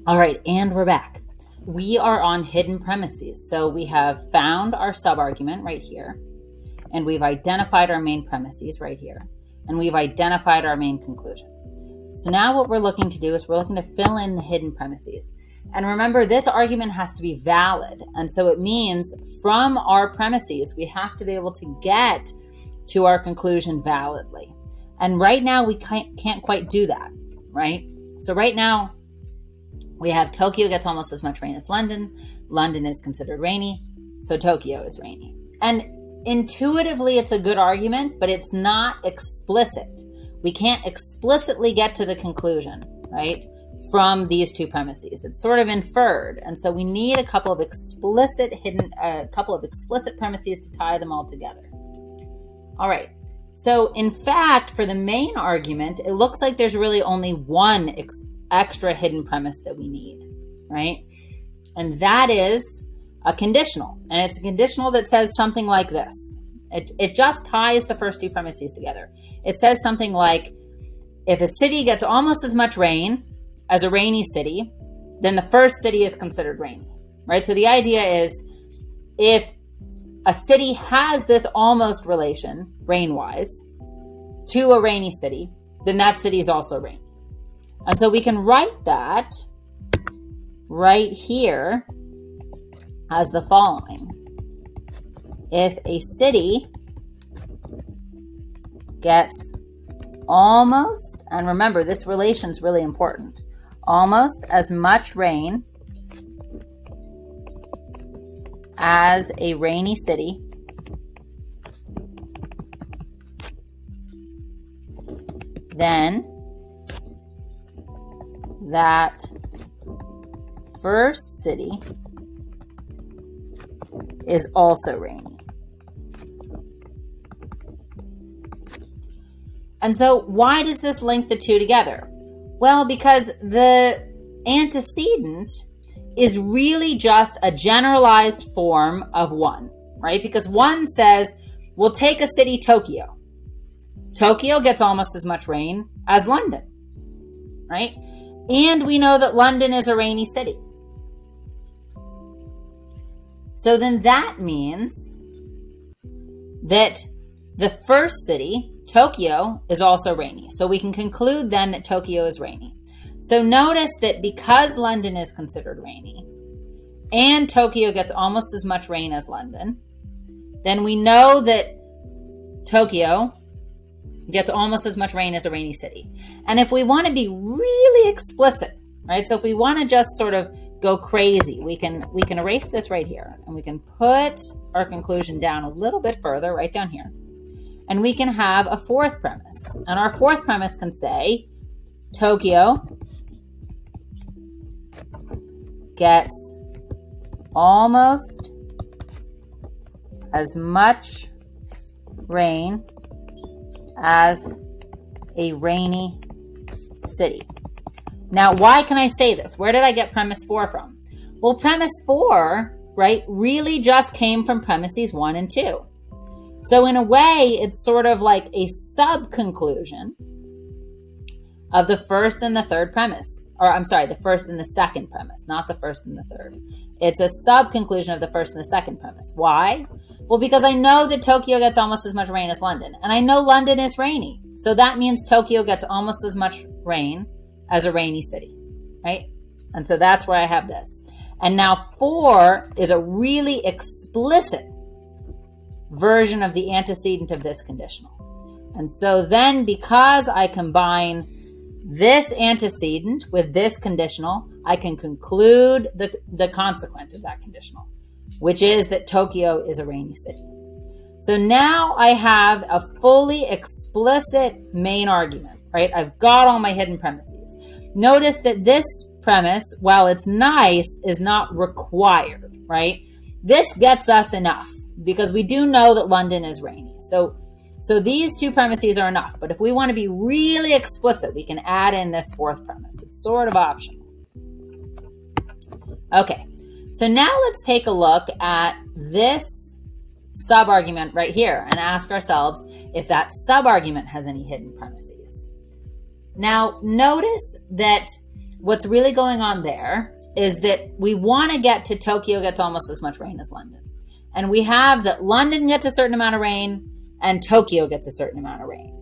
All right, and we're back. We are on hidden premises. So we have found our subargument right here, and we've identified our main premises right here, and we've identified our main conclusion. So now what we're looking to do is we're looking to fill in the hidden premises. And remember, this argument has to be valid. And so it means from our premises, we have to be able to get to our conclusion validly. And right now we can't quite do that, right? So right now we have Tokyo gets almost as much rain as London. London is considered rainy, so Tokyo is rainy. And intuitively, it's a good argument, but it's not explicit. We can't explicitly get to the conclusion, right, from these two premises. It's sort of inferred. And so we need a couple of explicit premises to tie them all together. All right. So in fact, for the main argument, it looks like there's really only one extra hidden premise that we need, right? And that is a conditional. And it's a conditional that says something like this. It just ties the first two premises together. It says something like, if a city gets almost as much rain as a rainy city, then the first city is considered rainy, right? So the idea is, if a city has this almost relation, rain-wise, to a rainy city, then that city is also rainy. And so we can write that right here as the following. If a city gets almost, and remember, this relation is really important, almost as much rain as a rainy city, then that first city is also rainy. And so why does this link the two together? Well, because the antecedent is really just a generalized form of one, right? Because one says, we'll take a city, Tokyo. Tokyo gets almost as much rain as London, right? And we know that London is a rainy city. So then that means that the first city, Tokyo, is also rainy. So we can conclude then that Tokyo is rainy. So notice that because London is considered rainy and Tokyo gets almost as much rain as London, then we know that Tokyo gets almost as much rain as a rainy city. And if we want to be really explicit, right? So if we want to just sort of go crazy, we can erase this right here, and we can put our conclusion down a little bit further, right down here. And we can have a fourth premise. And our fourth premise can say, Tokyo gets almost as much rain as a rainy city. Now, why can I say this? Where did I get premise 4 from? Well, premise 4, right, really just came from premises 1 and 2. So in a way, it's sort of like a sub-conclusion of the first and the third premise. Or I'm sorry, the first and the second premise, not the first and the third. It's a sub-conclusion of the first and the second premise. Why? Well, because I know that Tokyo gets almost as much rain as London. And I know London is rainy. So that means Tokyo gets almost as much rain as a rainy city, right? And so that's where I have this. And now 4 is a really explicit version of the antecedent of this conditional. And so then because I combine this antecedent with this conditional, I can conclude the consequence of that conditional, which is that Tokyo is a rainy city. So now I have a fully explicit main argument, right? I've got all my hidden premises. Notice that this premise, while it's nice, is not required, right? This gets us enough because we do know that London is rainy. So these two premises are enough. But if we want to be really explicit, we can add in this fourth premise. It's sort of optional. Okay, so now let's take a look at this subargument right here and ask ourselves if that subargument has any hidden premises. Now, notice that what's really going on there is that we want to get to Tokyo gets almost as much rain as London. And we have that London gets a certain amount of rain and Tokyo gets a certain amount of rain.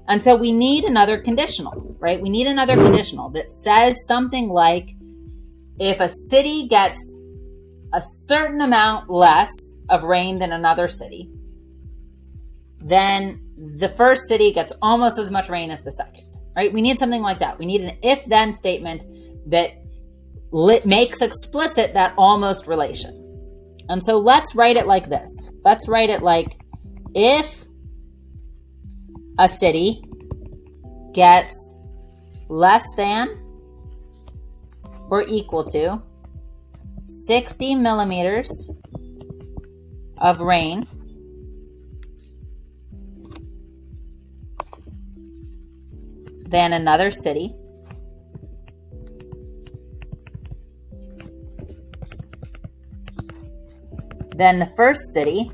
And so we need another conditional, right? We need another conditional that says something like, if a city gets a certain amount less of rain than another city, then the first city gets almost as much rain as the second, right? We need something like that. We need an if-then statement that makes explicit that almost relation. And so let's write it like this. Let's write it like, if a city gets less than or equal to 60 millimeters of rain than another city, then the first city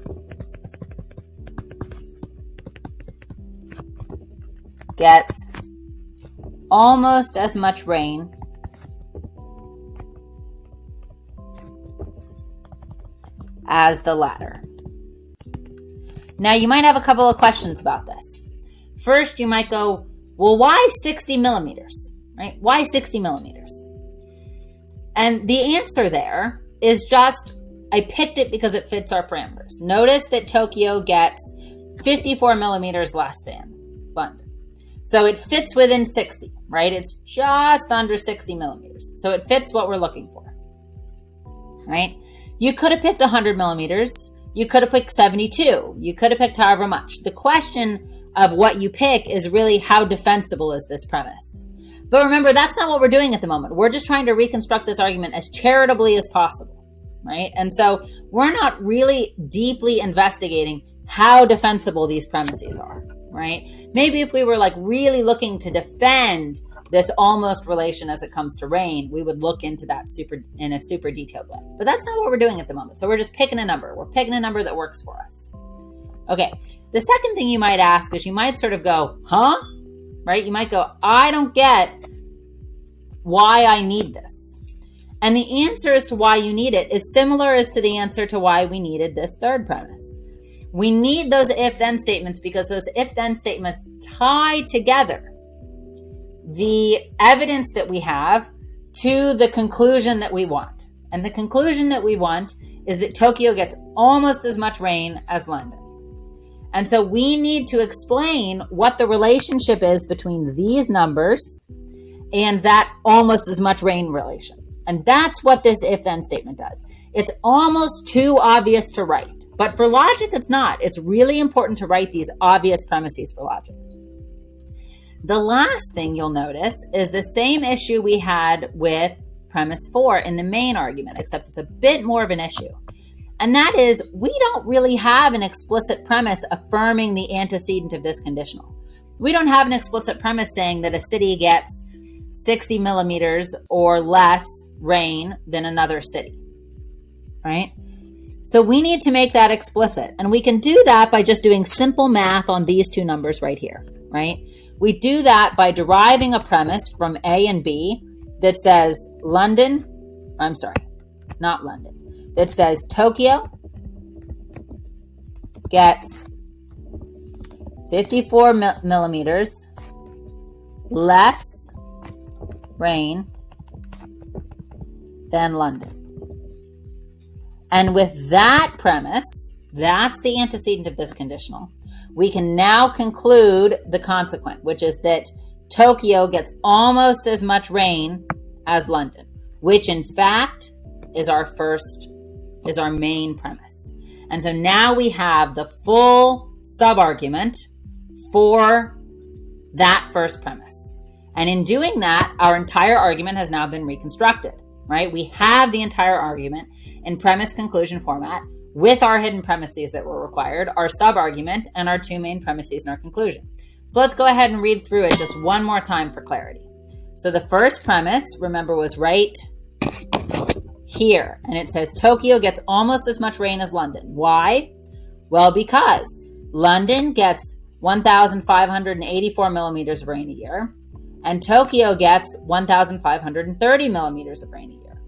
gets almost as much rain as the latter. Now, you might have a couple of questions about this. First, you might go, well, why 60 millimeters, right? Why 60 millimeters? And the answer there is just, I picked it because it fits our parameters. Notice that Tokyo gets 54 millimeters less than London. So it fits within 60, right? It's just under 60 millimeters. So it fits what we're looking for, right? You could have picked 100 millimeters. You could have picked 72. You could have picked however much. The question of what you pick is really, how defensible is this premise? But remember, that's not what we're doing at the moment. We're just trying to reconstruct this argument as charitably as possible, right? And so we're not really deeply investigating how defensible these premises are, right? Maybe if we were like really looking to defend this almost relation as it comes to rain, we would look into that in a super detailed way. But that's not what we're doing at the moment. So we're just picking a number. We're picking a number that works for us. Okay. The second thing you might ask is, you might sort of go, huh? Right? You might go, I don't get why I need this. And the answer as to why you need it is similar as to the answer to why we needed this third premise. We need those if-then statements because those if-then statements tie together the evidence that we have to the conclusion that we want. And the conclusion that we want is that Tokyo gets almost as much rain as London. And so we need to explain what the relationship is between these numbers and that almost as much rain relation. And that's what this if-then statement does. It's almost too obvious to write, but for logic, it's not. It's really important to write these obvious premises for logic. The last thing you'll notice is the same issue we had with premise 4 in the main argument, except it's a bit more of an issue. And that is, we don't really have an explicit premise affirming the antecedent of this conditional. We don't have an explicit premise saying that a city gets 60 millimeters or less rain than another city, right? So we need to make that explicit. And we can do that by just doing simple math on these two numbers right here, right? We do that by deriving a premise from A and B that says that says Tokyo gets 54 millimeters less rain than London. And with that premise, that's the antecedent of this conditional, we can now conclude the consequent, which is that Tokyo gets almost as much rain as London, which in fact is our main premise. And so now we have the full sub-argument for that first premise. And in doing that, our entire argument has now been reconstructed, right? We have the entire argument in premise conclusion format with our hidden premises that were required, our sub-argument, and our two main premises in our conclusion. So let's go ahead and read through it just one more time for clarity. So the first premise, remember, was right here. And it says Tokyo gets almost as much rain as London. Why? Well, because London gets 1,584 millimeters of rain a year, and Tokyo gets 1,530 millimeters of rain a year.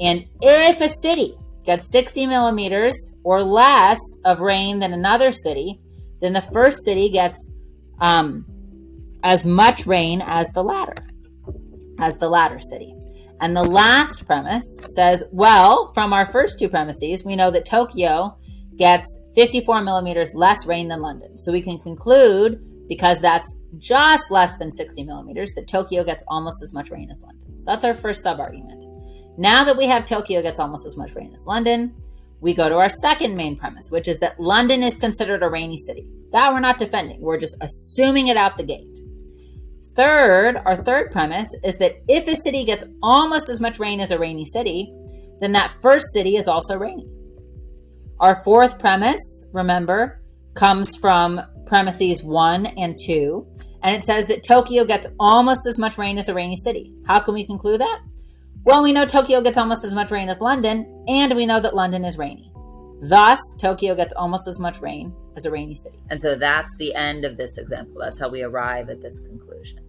And if a city gets 60 millimeters or less of rain than another city, then the first city gets as much rain as the latter city. And the last premise says, well, from our first two premises, we know that Tokyo gets 54 millimeters less rain than London. So we can conclude, because that's just less than 60 millimeters, that Tokyo gets almost as much rain as London. So that's our first sub-argument. Now that we have Tokyo gets almost as much rain as London, we go to our second main premise, which is that London is considered a rainy city. That we're not defending. We're just assuming it out the gate. Our third premise is that if a city gets almost as much rain as a rainy city, then that first city is also rainy. Our fourth premise, remember, comes from premises 1 and 2, and it says that Tokyo gets almost as much rain as a rainy city. How can we conclude that? Well, we know Tokyo gets almost as much rain as London, and we know that London is rainy. Thus, Tokyo gets almost as much rain as a rainy city. And so that's the end of this example. That's how we arrive at this conclusion.